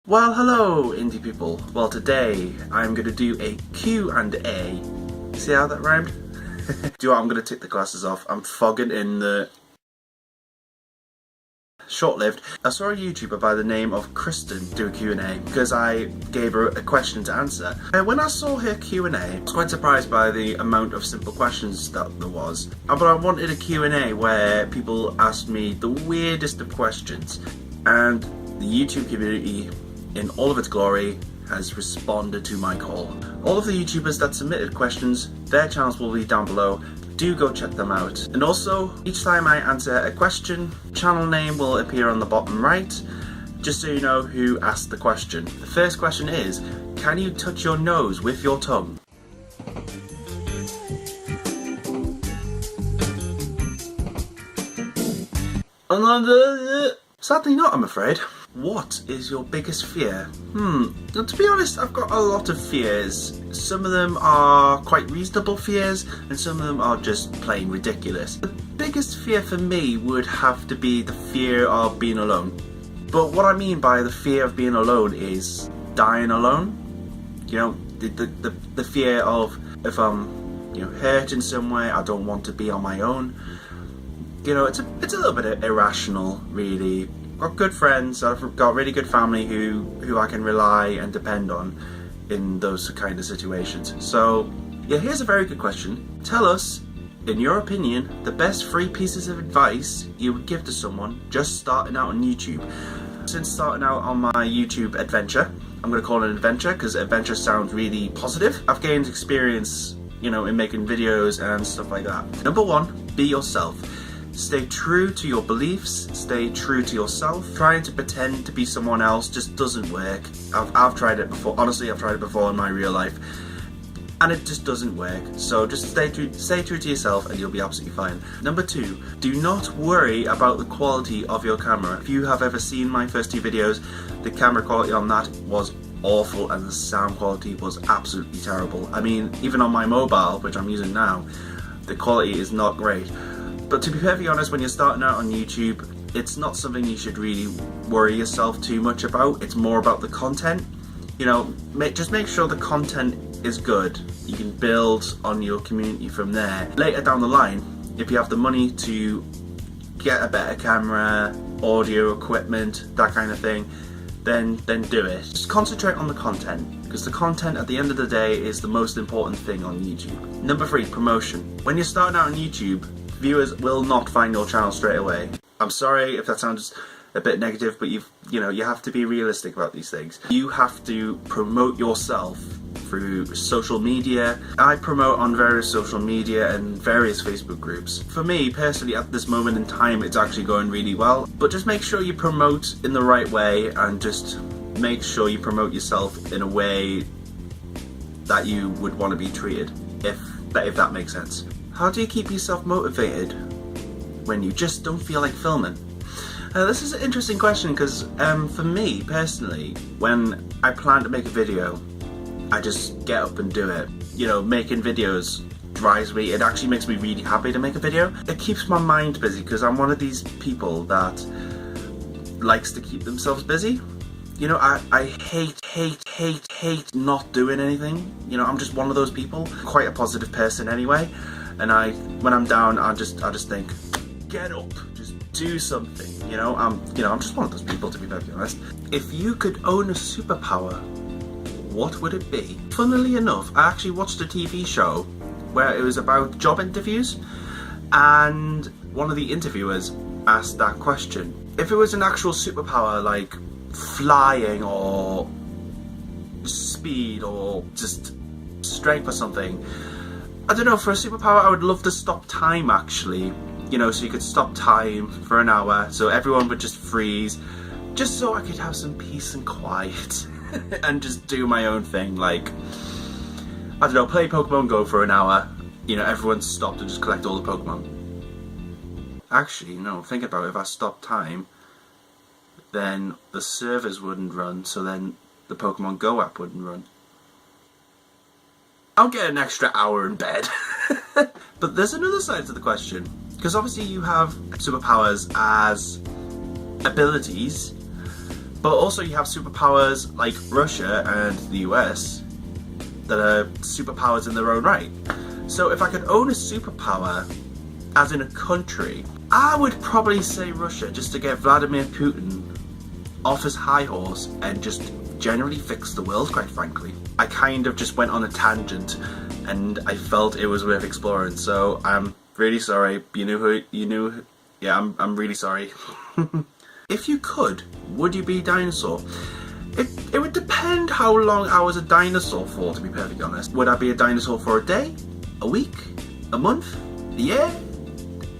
Well, hello, indie people. Well, today I'm going to do a Q&A. See how that rhymed? Do you know what? I'm going to take the glasses off. I'm fogging in the... Short-lived. I saw a YouTuber by the name of Kirsten do a Q&A because I gave her a question to answer. And when I saw her Q&A, I was quite surprised by the amount of simple questions that there was. But I wanted a Q&A where people asked me the weirdest of questions. And the YouTube community, in all of its glory, has responded to my call. All of the YouTubers that submitted questions, their channels will be down below. Do go check them out. And also, each time I answer a question, channel name will appear on the bottom right, just so you know who asked the question. The first question is, can you touch your nose with your tongue? Sadly not, I'm afraid. What is your biggest fear? Now, to be honest, I've got a lot of fears. Some of them are quite reasonable fears, and some of them are just plain ridiculous. The biggest fear for me would have to be the fear of being alone. But what I mean by the fear of being alone is dying alone. You know, the fear of if I'm hurt in some way, I don't want to be on my own. You know, it's a little bit irrational, really. Got good friends, I've got really good family who I can rely and depend on in those kind of situations. So, yeah, here's a very good question. Tell us, in your opinion, the best 3 pieces of advice you would give to someone just starting out on YouTube. Since starting out on my YouTube adventure, I'm going to call it an adventure because adventure sounds really positive. I've gained experience, in making videos and stuff like that. Number 1, be yourself. Stay true to your beliefs, stay true to yourself. Trying to pretend to be someone else just doesn't work. I've tried it before, honestly I've tried it before in my real life, and it just doesn't work. So just stay true to yourself and you'll be absolutely fine. Number 2, do not worry about the quality of your camera. If you have ever seen my first 2 videos, the camera quality on that was awful and the sound quality was absolutely terrible. I mean, even on my mobile, which I'm using now, the quality is not great. But to be perfectly honest, when you're starting out on YouTube, it's not something you should really worry yourself too much about. It's more about the content. Just make sure the content is good. You can build on your community from there. Later down the line, if you have the money to get a better camera, audio equipment, that kind of thing, then do it. Just concentrate on the content, because the content at the end of the day is the most important thing on YouTube. Number 3, promotion. When you're starting out on YouTube, viewers will not find your channel straight away. I'm sorry if that sounds a bit negative, but you have to be realistic about these things. You have to promote yourself through social media. I promote on various social media and various Facebook groups. For me, personally, at this moment in time, it's actually going really well. But just make sure you promote in the right way, and just make sure you promote yourself in a way that you would want to be treated, if that makes sense. How do you keep yourself motivated when you just don't feel like filming? This is an interesting question because for me personally, when I plan to make a video, I just get up and do it. Making videos drives me. It actually makes me really happy to make a video. It keeps my mind busy because I'm one of these people that likes to keep themselves busy. I hate not doing anything. I'm just one of those people. Quite a positive person anyway. And when I'm down, I just think, get up, just do something. I'm just one of those people, to be perfectly honest. If you could own a superpower, what would it be? Funnily enough, I actually watched a TV show where it was about job interviews, and one of the interviewers asked that question. If it was an actual superpower, like flying or speed or just strength or something, I don't know, for a superpower I would love to stop time actually. So you could stop time for an hour, so everyone would just freeze, just so I could have some peace and quiet and just do my own thing, like, I don't know, play Pokemon Go for an hour, everyone stopped and just collect all the Pokemon. Actually, no, think about it, if I stopped time, then the servers wouldn't run, so then the Pokemon Go app wouldn't run. I'll get an extra hour in bed. But there's another side to the question, because obviously you have superpowers as abilities, But also you have superpowers like Russia and the US that are superpowers in their own right. So if I could own a superpower, as in a country, I would probably say Russia, just to get Vladimir Putin off his high horse and just generally fix the world, quite frankly. I kind of just went on a tangent and I felt it was worth exploring, so I'm really sorry. Yeah, I'm really sorry. If you could, would you be a dinosaur? It would depend how long I was a dinosaur for, to be perfectly honest. Would I be a dinosaur for a day? A week? A month? A year?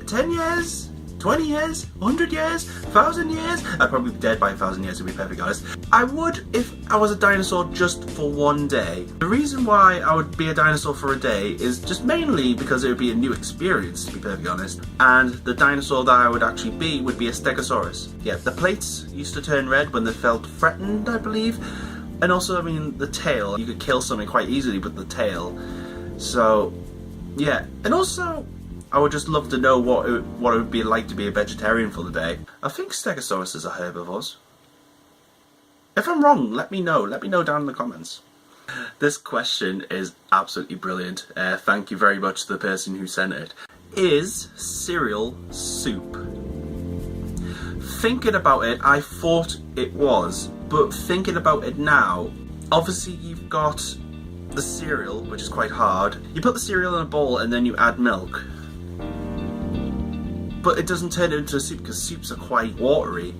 10 years? 20 years? 100 years? 1,000 years? I'd probably be dead by 1,000 years, to be perfectly honest. I would if I was a dinosaur just for one day. The reason why I would be a dinosaur for a day is just mainly because it would be a new experience, to be perfectly honest. And the dinosaur that I would actually be would be a Stegosaurus. Yeah, the plates used to turn red when they felt threatened, I believe. And also, I mean, the tail. You could kill something quite easily with the tail. So, yeah. And also, I would just love to know what it would be like to be a vegetarian for the day. I think Stegosaurus are herbivores. If I'm wrong, let me know. Let me know down in the comments. This question is absolutely brilliant. Thank you very much to the person who sent it. Is cereal soup? Thinking about it, I thought it was, but thinking about it now, obviously you've got the cereal, which is quite hard. You put the cereal in a bowl and then you add milk. But it doesn't turn it into a soup because soups are quite watery.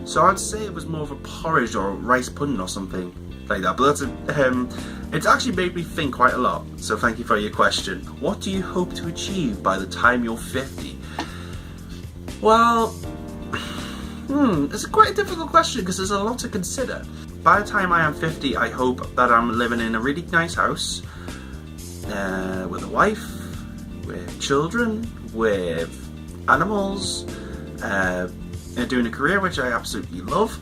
So I'd say it was more of a porridge or a rice pudding or something like that. But it's actually made me think quite a lot. So thank you for your question. What do you hope to achieve by the time you're 50? Well, it's quite a difficult question because there's a lot to consider. By the time I am 50, I hope that I'm living in a really nice house with a wife, with children, with animals, doing a career which I absolutely love,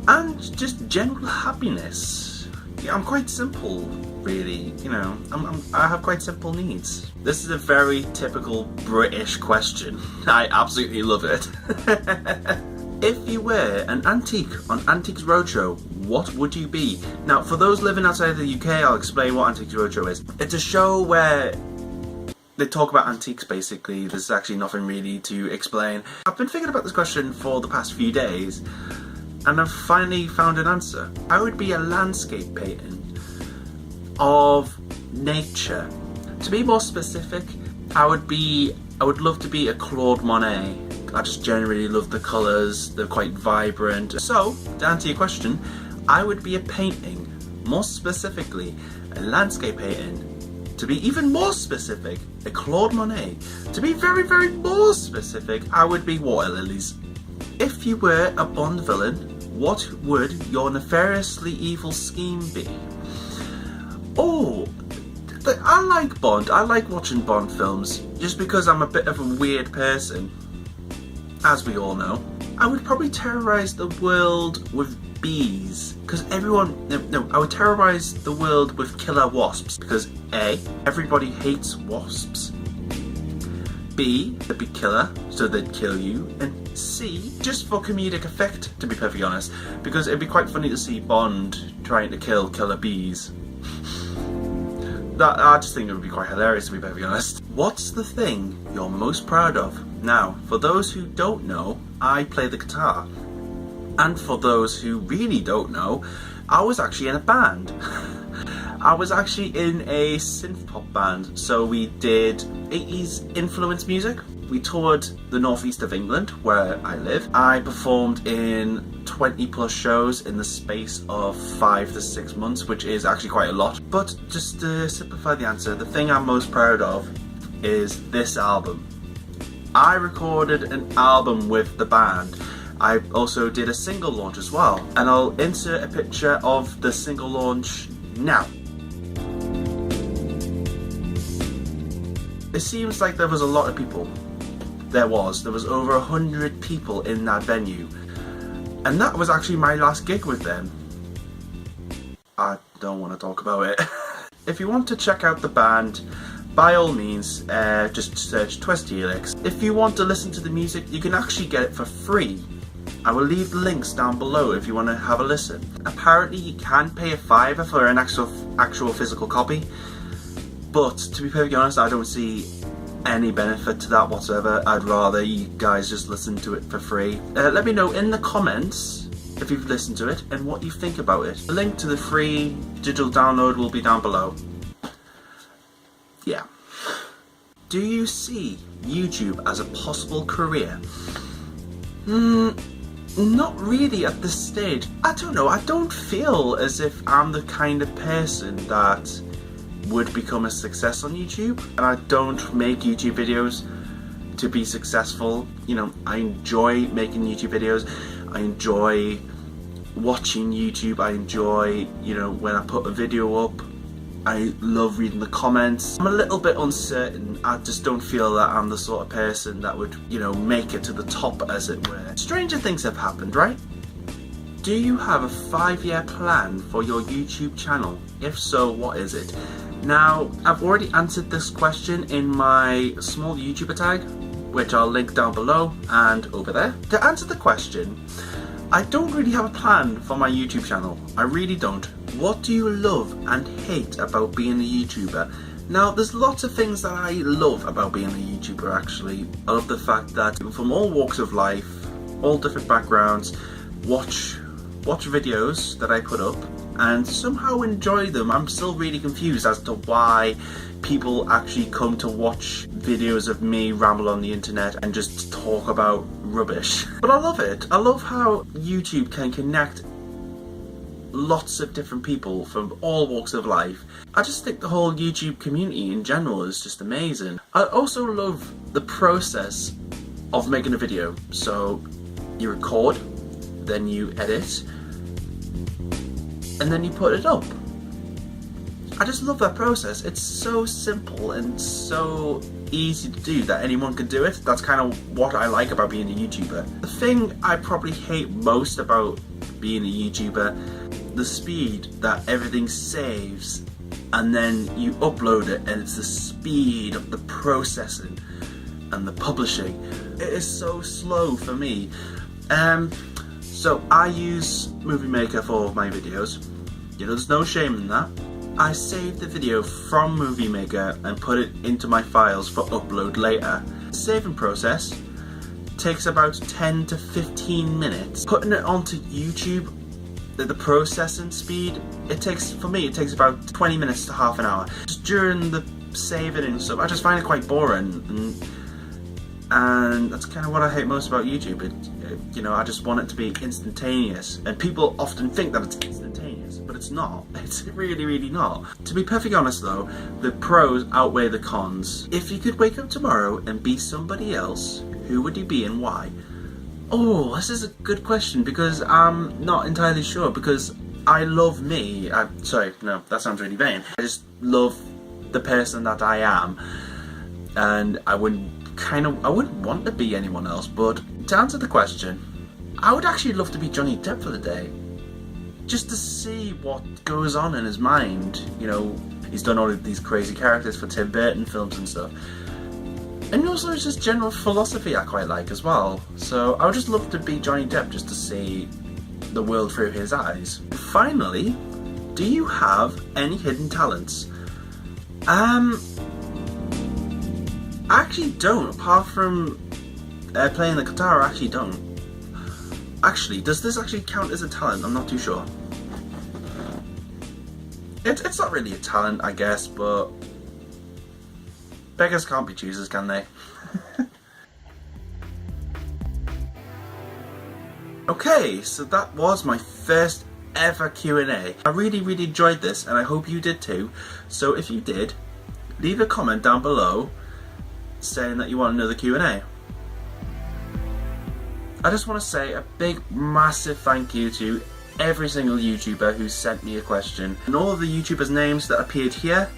and just general happiness. Yeah, I'm quite simple, really. You know, I have quite simple needs. This is a very typical British question. I absolutely love it. If you were an antique on Antiques Roadshow, what would you be? Now, for those living outside of the UK, I'll explain what Antiques Roadshow is. It's a show where they talk about antiques, basically. There's actually nothing really to explain. I've been thinking about this question for the past few days, and I've finally found an answer. I would be a landscape painting of nature. To be more specific, I would love to be a Claude Monet. I just generally love the colours, they're quite vibrant. So, to answer your question, I would be a painting, more specifically, a landscape painting. To be even more specific, a Claude Monet. To be very, very more specific, I would be water lilies. If you were a Bond villain, what would your nefariously evil scheme be? Oh, I like Bond. I like watching Bond films, just because I'm a bit of a weird person, as we all know. I would probably terrorise the world with bees, because I would terrorise the world with killer wasps, because A, everybody hates wasps, B, they'd be killer, so they'd kill you, and C, just for comedic effect, to be perfectly honest, because it'd be quite funny to see Bond trying to kill killer bees. I just think it would be quite hilarious, to be perfectly honest. What's the thing you're most proud of? Now, for those who don't know, I play the guitar. And for those who really don't know, I was actually in a band. I was actually in a synth pop band. So we did 80s influence music. We toured the northeast of England, where I live. I performed in 20 plus shows in the space of 5 to 6 months, which is actually quite a lot. But just to simplify the answer, the thing I'm most proud of is this album. I recorded an album with the band. I also did a single launch as well, and I'll insert a picture of the single launch now. It seems like there was a lot of people. There was over 100 people in that venue, and that was actually my last gig with them. I don't want to talk about it. If you want to check out the band, by all means, just search Twist Helix. If you want to listen to the music, you can actually get it for free I will leave the links down below if you want to have a listen. Apparently you can pay a $5 for an actual physical copy, but to be perfectly honest, I don't see any benefit to that whatsoever. I'd rather you guys just listen to it for free. Let me know in the comments if you've listened to it and what you think about it. The link to the free digital download will be down below. Yeah. Do you see YouTube as a possible career? Not really at this stage. I don't know, I don't feel as if I'm the kind of person that would become a success on YouTube, and I don't make YouTube videos to be successful. You know, I enjoy making YouTube videos, I enjoy watching YouTube, I enjoy, you know, when I put a video up, I love reading the comments. I'm a little bit uncertain. I just don't feel that I'm the sort of person that would, you know, make it to the top, as it were. Stranger things have happened, right? Do you have a 5-year plan for your YouTube channel? If so, what is it? Now, I've already answered this question in my small YouTuber tag, which I'll link down below and over there. To answer the question, I don't really have a plan for my YouTube channel. I really don't. What do you love and hate about being a YouTuber? Now, there's lots of things that I love about being a YouTuber, actually. I love the fact that people from all walks of life, all different backgrounds, watch videos that I put up and somehow enjoy them. I'm still really confused as to why people actually come to watch videos of me ramble on the internet and just talk about rubbish. But I love it. I love how YouTube can connect lots of different people from all walks of life. I just think the whole YouTube community in general is just amazing. I also love the process of making a video. So you record, then you edit, and then you put it up. I just love that process. It's so simple and so easy to do that anyone can do it. That's kind of what I like about being a YouTuber. The thing I probably hate most about being a YouTuber, the speed that everything saves and then you upload it, and it's the speed of the processing and the publishing. It is so slow for me. So I use Movie Maker for my videos. You know, there's no shame in that. I save the video from Movie Maker and put it into my files for upload later. The saving process takes about 10 to 15 minutes. Putting it onto YouTube, the processing speed, it takes about 20 minutes to half an hour. Just during the saving and stuff, I just find it quite boring, and that's kind of what I hate most about YouTube. You know, I just want it to be instantaneous, and people often think that it's instantaneous, but it's not. It's really, really not. To be perfectly honest though, the pros outweigh the cons. If you could wake up tomorrow and be somebody else, who would you be and why? Oh, this is a good question, because I'm not entirely sure, because I love me. Sorry, no, that sounds really vain. I just love the person that I am, and I wouldn't want to be anyone else. But to answer the question, I would actually love to be Johnny Depp for the day, just to see what goes on in his mind. You know, he's done all of these crazy characters for Tim Burton films and stuff, and also it's just general philosophy I quite like as well. So I would just love to be Johnny Depp, just to see the world through his eyes. Finally, do you have any hidden talents? I actually don't, apart from playing the guitar. I actually don't. Actually, does this actually count as a talent? I'm not too sure. It's not really a talent, I guess, but beggars can't be choosers, can they? Okay, so that was my first ever Q&A. I really, really enjoyed this, and I hope you did too. So if you did, leave a comment down below saying that you want another Q&A. I just want to say a big, massive thank you to every single YouTuber who sent me a question. And all of the YouTubers' names that appeared here,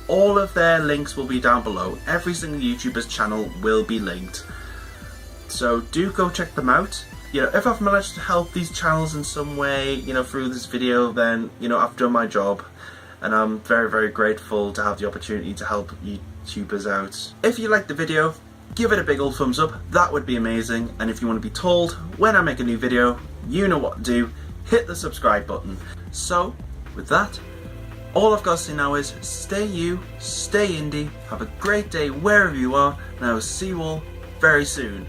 all of their links will be down below. Every single YouTuber's channel will be linked. So do go check them out. You know, if I've managed to help these channels in some way, you know, through this video, then, you know, I've done my job. And I'm very, very grateful to have the opportunity to help YouTubers out. If you liked the video, give it a big old thumbs up, that would be amazing. And if you want to be told when I make a new video, you know what to do, hit the subscribe button. So, with that, all I've got to say now is stay you, stay indie, have a great day wherever you are, and I will see you all very soon.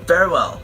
Farewell.